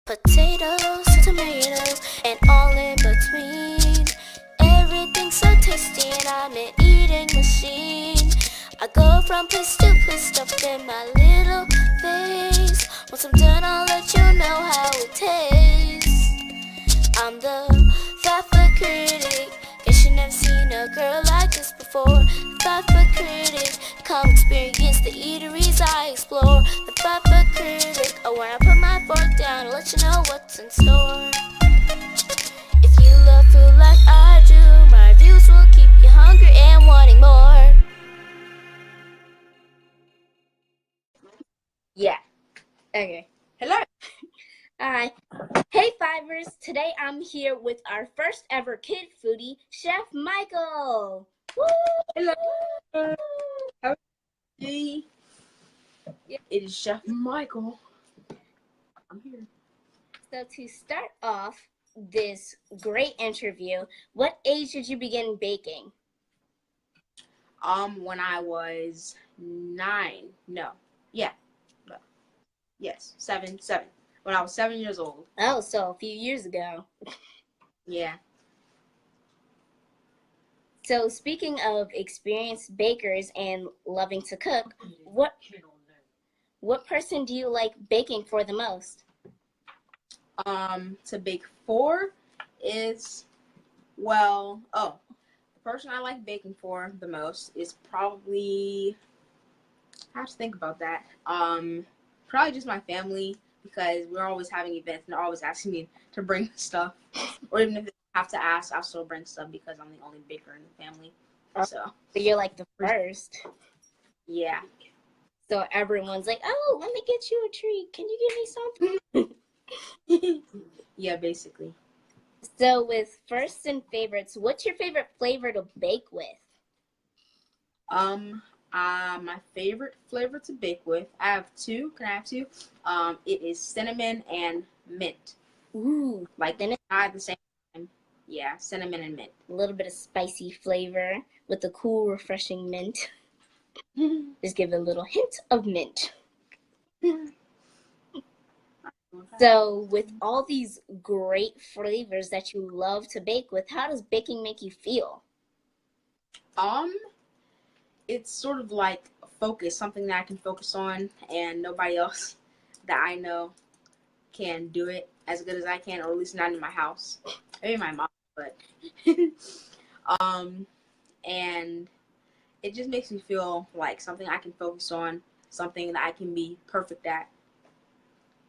Potatoes to tomatoes and all in between. Everything's so tasty and I'm an eating machine. I go from place to place, stuffed in my little face. Once I'm done, I'll let you know how it tastes. I'm the fat food critic. Guess you never seen a girl like this before. The fat food critic, come experience the eateries I explore. The fat food critic, oh, when I put my fork down, I'll let you know what's in store. If you love food like I do, my reviews will keep you hungry and wanting more. Yeah. Okay. Hello. Hi. Hey, Fivers. Today I'm here with our first ever kid foodie, Chef Michael. Woo! Hello. How are you? Yeah, it is Chef Michael. I'm here. So to start off this great interview, what age did you begin baking? When I was 9. No. Yeah. No. Yes. 7. When I was 7 years old. Oh, so a few years ago. Yeah. So speaking of experienced bakers and loving to cook, what person do you like baking for the most? To bake for is, well, the person I like baking for the most is probably, I have to think about that. Probably just my family, because we're always having events and they're always asking me to bring stuff. Or even if they have to ask, I'll still bring stuff because I'm the only baker in the family. So you're like the first. Yeah. So everyone's like, oh, let me get you a treat. Can you give me something? Yeah, basically. So with firsts and favorites, what's your favorite flavor to bake with? My favorite flavor to bake with, I have two. Can I have two? It is cinnamon and mint. Ooh, like at the same time. Yeah, cinnamon and mint. A little bit of spicy flavor with the cool, refreshing mint. Just give it a little hint of mint. So with all these great flavors that you love to bake with, how does baking make you feel? It's sort of like a focus, something that I can focus on, and nobody else that I know can do it as good as I can, or at least not in my house. Maybe my mom, but and it just makes me feel like something I can focus on, something that I can be perfect at.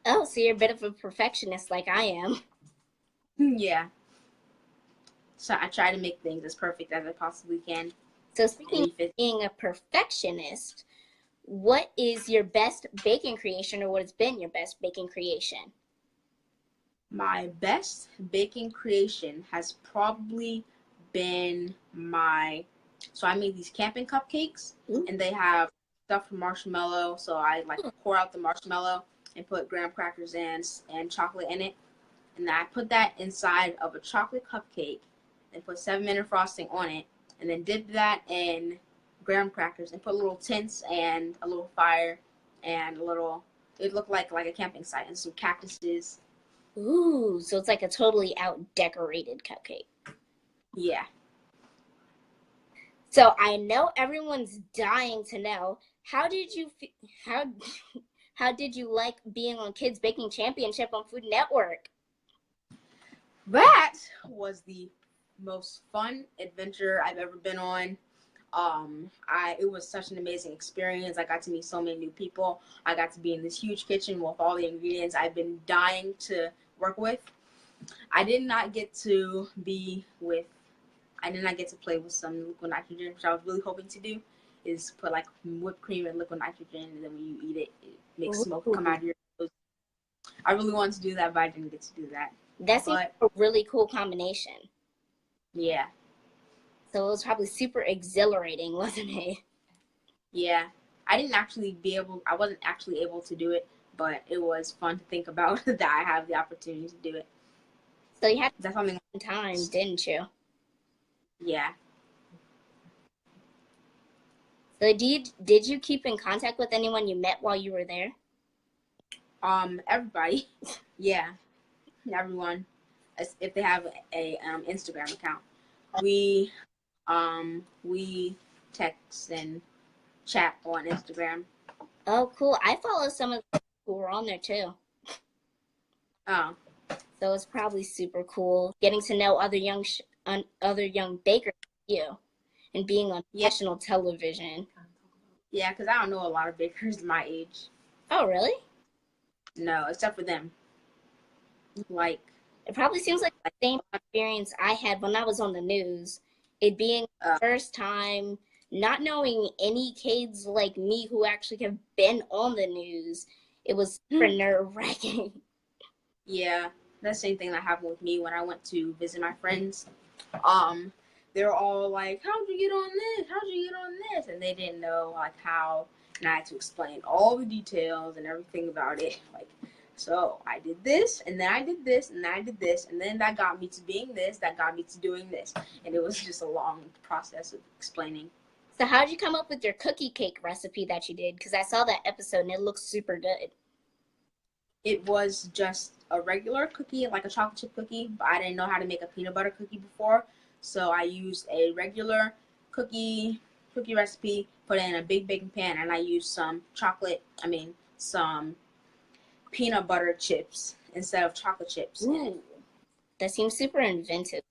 Oh, so you're a bit of a perfectionist like I am. Yeah. So I try to make things as perfect as I possibly can. So speaking of being a perfectionist, what is your best baking creation, or what has been your best baking creation? My best baking creation has probably been so I made these camping cupcakes. Ooh. And they have stuffed marshmallow. So I pour out the marshmallow and put graham crackers and chocolate in it. And then I put that inside of a chocolate cupcake and put 7-minute frosting on it. And then dip that in graham crackers and put little tints and a little fire and it looked like a camping site and some cactuses. Ooh, so it's like a totally out decorated cupcake. Yeah. So I know everyone's dying to know, how did you like being on Kids Baking Championship on Food Network? That was the most fun adventure I've ever been on. It was such an amazing experience. I got to meet so many new people. I got to be in this huge kitchen with all the ingredients I've been dying to work with. I did not get to play with some liquid nitrogen, which I was really hoping to do, is put like whipped cream and liquid nitrogen, and then when you eat it, it makes smoke come out of your nose. I really wanted to do that, but I didn't get to do that. That's a really cool combination. Yeah. So it was probably super exhilarating, wasn't it? Yeah. I wasn't actually able to do it, but it was fun to think about that I have the opportunity to do it. So you had something on time, didn't you? Yeah. So did you keep in contact with anyone you met while you were there? Everybody. Yeah. everyone, if they have a Instagram account, we we text and chat on Instagram. Oh, cool. I follow some of the people who were on there too. Oh, So it's probably super cool getting to know other young bakers like you and being on yeah, national television. yeah, because I don't know a lot of bakers my age. Oh, really? No, except for them. Like, It probably seems like the same experience I had when I was on the news. It being the first time, not knowing any kids like me who actually have been on the news. It was super nerve-wracking. yeah, that's the same thing that happened with me when I went to visit my friends. They're all like, "How'd you get on this? How'd you get on this?" And they didn't know like how, and I had to explain all the details and everything about it. Like, so I did this, and then I did this, and then I did this, and then that got me to being this, that got me to doing this, and it was just a long process of explaining. So how'd you come up with your cookie cake recipe that you did? Because I saw that episode and it looks super good. It was just a regular cookie, like a chocolate chip cookie, but I didn't know how to make a peanut butter cookie before. So I used a regular cookie recipe, put it in a big baking pan, and I used some some peanut butter chips instead of chocolate chips. Ooh, that seems super inventive.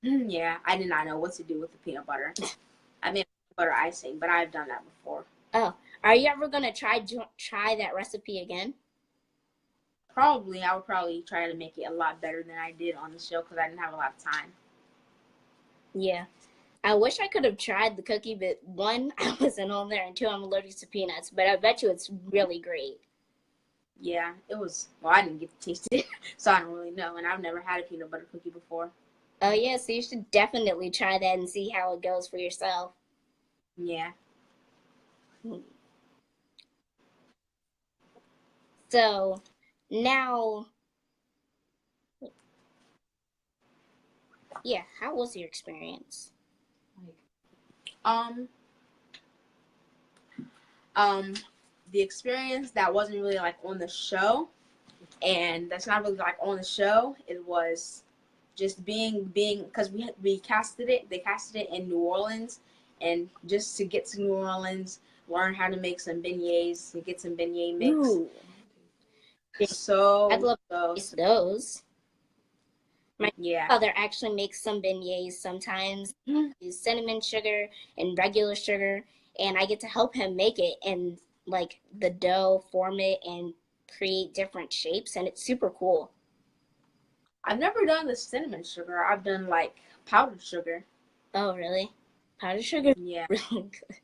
Yeah, I did not know what to do with the peanut butter. I made peanut butter icing, but I've done that before. Oh, are you ever gonna try that recipe again? Probably, I would probably try to make it a lot better than I did on the show because I didn't have a lot of time. Yeah. I wish I could have tried the cookie, but one, I wasn't on there, and two, I'm allergic to peanuts. But I bet you it's really great. Yeah, it was. Well, I didn't get to taste it, so I don't really know. And I've never had a peanut butter cookie before. Oh, yeah, so you should definitely try that and see how it goes for yourself. Yeah. So now, yeah, how was your experience? Um. The experience that wasn't really like on the show, and that's not really like on the show. It was just being because we casted it. They casted it in New Orleans, and just to get to New Orleans, learn how to make some beignets and get some beignet mix. Ooh. So I'd love to taste those. My yeah. father actually makes some beignets sometimes. Use cinnamon sugar and regular sugar, and I get to help him make it and like the dough, form it, and create different shapes, and it's super cool. I've never done the cinnamon sugar. I've done like powdered sugar. Oh, really? Powdered sugar is Yeah. really good.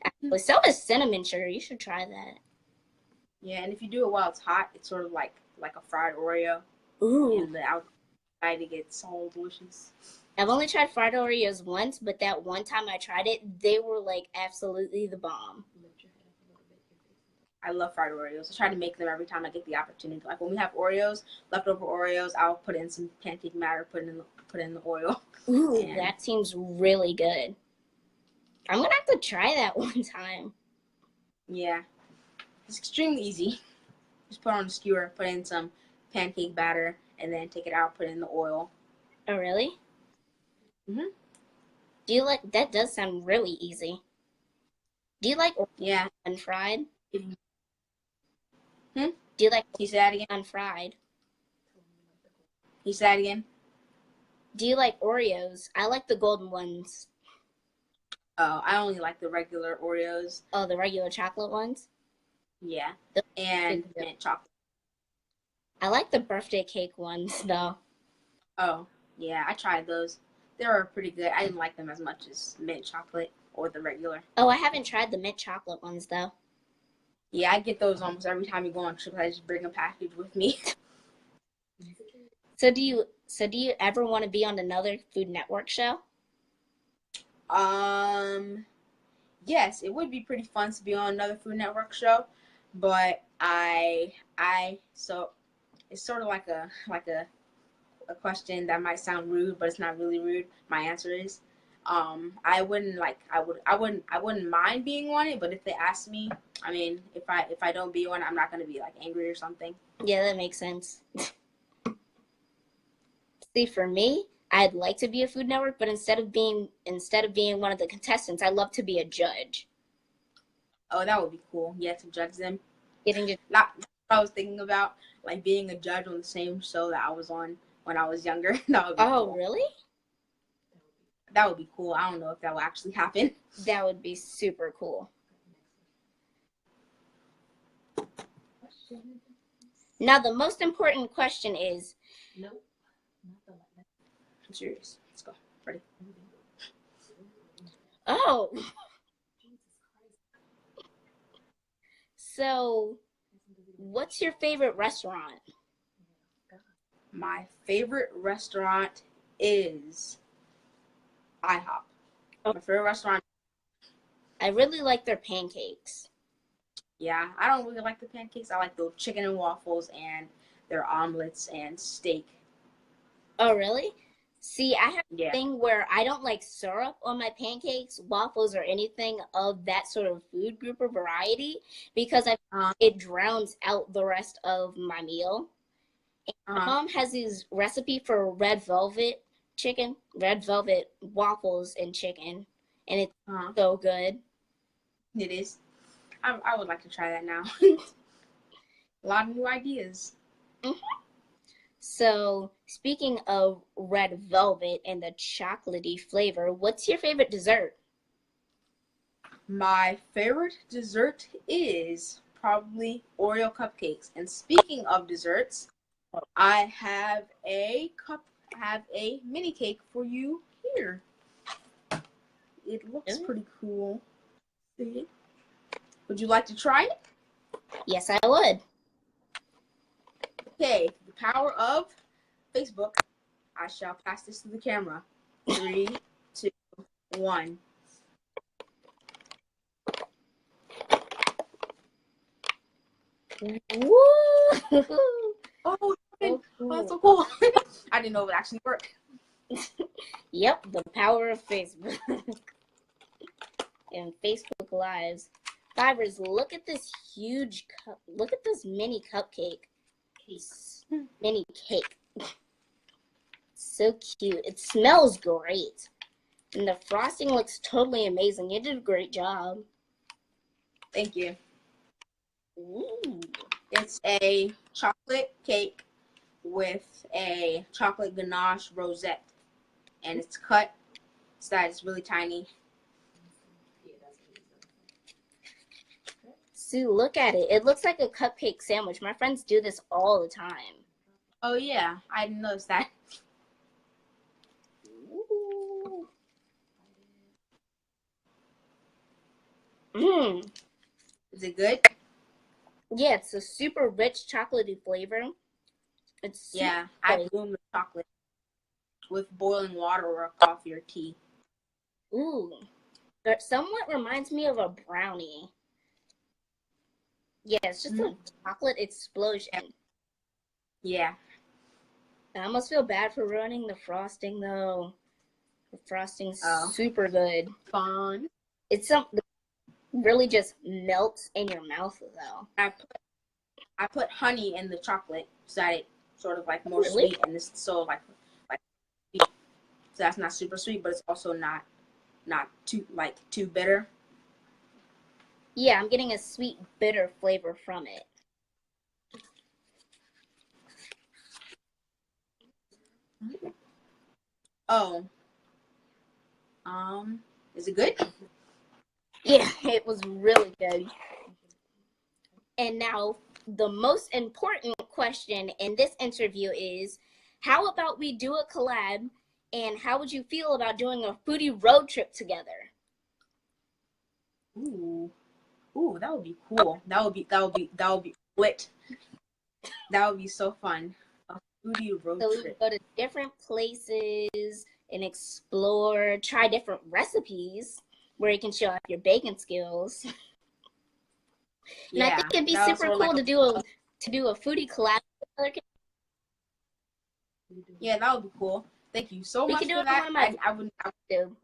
Actually, so is cinnamon sugar. You should try that. Yeah, and if you do it while it's hot, it's sort of like a fried Oreo. Ooh. And the outside it gets all delicious. I've only tried fried Oreos once, but that one time I tried it, they were like absolutely the bomb. I love fried Oreos. I try to make them every time I get the opportunity. Like when we have Oreos, leftover Oreos, I'll put in some pancake batter, put in the oil. Ooh, And that seems really good. I'm gonna have to try that one time. yeah, it's extremely easy. Just put on a skewer, put in some pancake batter, and then take it out, put in the oil. Oh, really? Mhm. Do you like that? Does sound really easy. Do you like Yeah. unfried? Hmm? Do you like He said again. unfried? He said again. Do you like Oreos? I like the golden ones. Oh, I only like the regular Oreos. Oh, the regular chocolate ones? Yeah. Those And are good. mint chocolate. I like the birthday cake ones though. Oh, yeah, I tried those. They were pretty good. I didn't like them as much as mint chocolate or the regular. Oh, I haven't tried the mint chocolate ones though. Yeah, I get those almost every time you go on trips. I just bring a package with me. So do you ever want to be on another Food Network show? Yes, it would be pretty fun to be on another Food Network show, but so it's sort of like a question that might sound rude, but it's not really rude. My answer is I wouldn't like I wouldn't mind being one, but if they ask me, I mean, if I don't be one, I'm not gonna be like angry or something. Yeah, that makes sense. See, for me, I'd like to be a Food Network, but instead of being one of the contestants, I'd love to be a judge. Oh, that would be cool. Yeah, to judge them. Getting to Not what I was thinking about, like being a judge on the same show that I was on when I was younger. That would be cool. Really? That would be cool. I don't know if that will actually happen. That would be super cool. Now, the most important question is... Nope. I'm serious. Let's go. Ready? Oh. So, what's your favorite restaurant? My favorite restaurant is IHOP. Oh. My favorite restaurant. I really like their pancakes. Yeah, I don't really like the pancakes. I like the chicken and waffles and their omelets and steak. Oh, really? See, I have a thing where I don't like syrup on my pancakes, waffles, or anything of that sort of food group or variety because it drowns out the rest of my meal. And my mom has this recipe for red velvet waffles and chicken, and it's so good. It is. I would like to try that now. A lot of new ideas. Mm-hmm. So, speaking of red velvet and the chocolatey flavor, what's your favorite dessert? My favorite dessert is probably Oreo cupcakes. And speaking of desserts, I have a mini cake for you here. It looks pretty cool. See? Would you like to try it? Yes, I would. Okay, the power of Facebook. I shall pass this to the camera. 3, 2, 1. Woo! Oh, that's so cool. I didn't know it would actually work. Yep, the power of Facebook. And Facebook Lives. Fivers, look at this huge cup. Look at this mini cupcake. Mini cake. So cute. It smells great. And the frosting looks totally amazing. You did a great job. Thank you. Ooh. It's a chocolate cake with a chocolate ganache rosette. And it's cut so that it's really tiny. Sue, look at it. It looks like a cupcake sandwich. My friends do this all the time. Oh, yeah. I didn't notice that. Ooh. Mmm. Is it good? Yeah, it's a super rich chocolatey flavor. It's I bloom the chocolate with boiling water or coffee or tea. Ooh. That somewhat reminds me of a brownie. Yeah, it's just a chocolate explosion. Yeah. I almost feel bad for ruining the frosting, though. The frosting's super good. Fun. It's something that really just melts in your mouth, though. I put honey in the chocolate so that it sort of like more sweet, and it's so like sweet. So that's not super sweet, but it's also not too bitter. Yeah, I'm getting a sweet, bitter flavor from it. Oh. Is it good? Yeah, it was really good. And now, the most important question in this interview is, how about we do a collab, and how would you feel about doing a foodie road trip together? Ooh, that would be cool. That would be lit. That would be so fun. A foodie road trip. So we go to different places and explore, try different recipes where you can show off your baking skills. And I think it'd be super cool to do a foodie collab with other kids. Yeah, that would be cool. Thank you so much for that. I would do.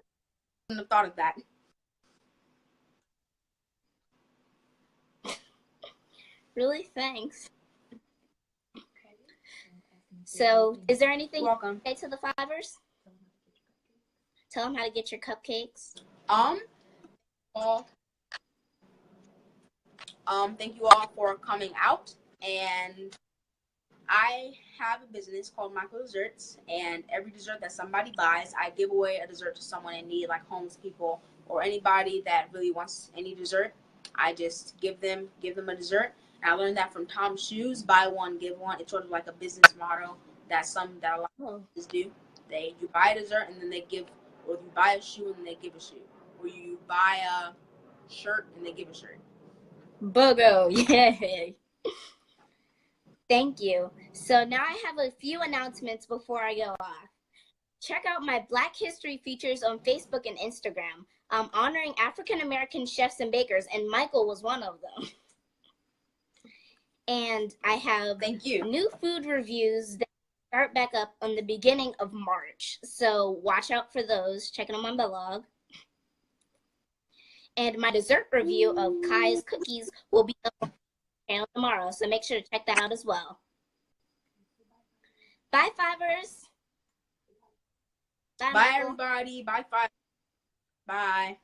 wouldn't have thought of that. Really? Thanks. So, is there anything You're welcome. you say to the Fivers? Tell them how to get your cupcakes. All, thank you all for coming out, and I have a business called Michael Desserts, and every dessert that somebody buys, I give away a dessert to someone in need, like homeless people or anybody that really wants any dessert. I just give them a dessert. And I learned that from Tom's Shoes: buy one, give one. It's sort of like a business motto that a lot of businesses do. You buy a dessert and then they give, or you buy a shoe and then they give a shoe, or you buy a shirt and they give a shirt. Bogo, yay! Thank you. So now I have a few announcements before I go off. Check out my Black History features on Facebook and Instagram. I'm honoring African American chefs and bakers, and Michael was one of them. And I have new food reviews that start back up on the beginning of March. So watch out for those. Check it on my blog. And my dessert review of Kai's cookies will be up on my channel tomorrow. So make sure to check that out as well. Bye, Fivers. Bye, everybody. Bye, Five. Bye.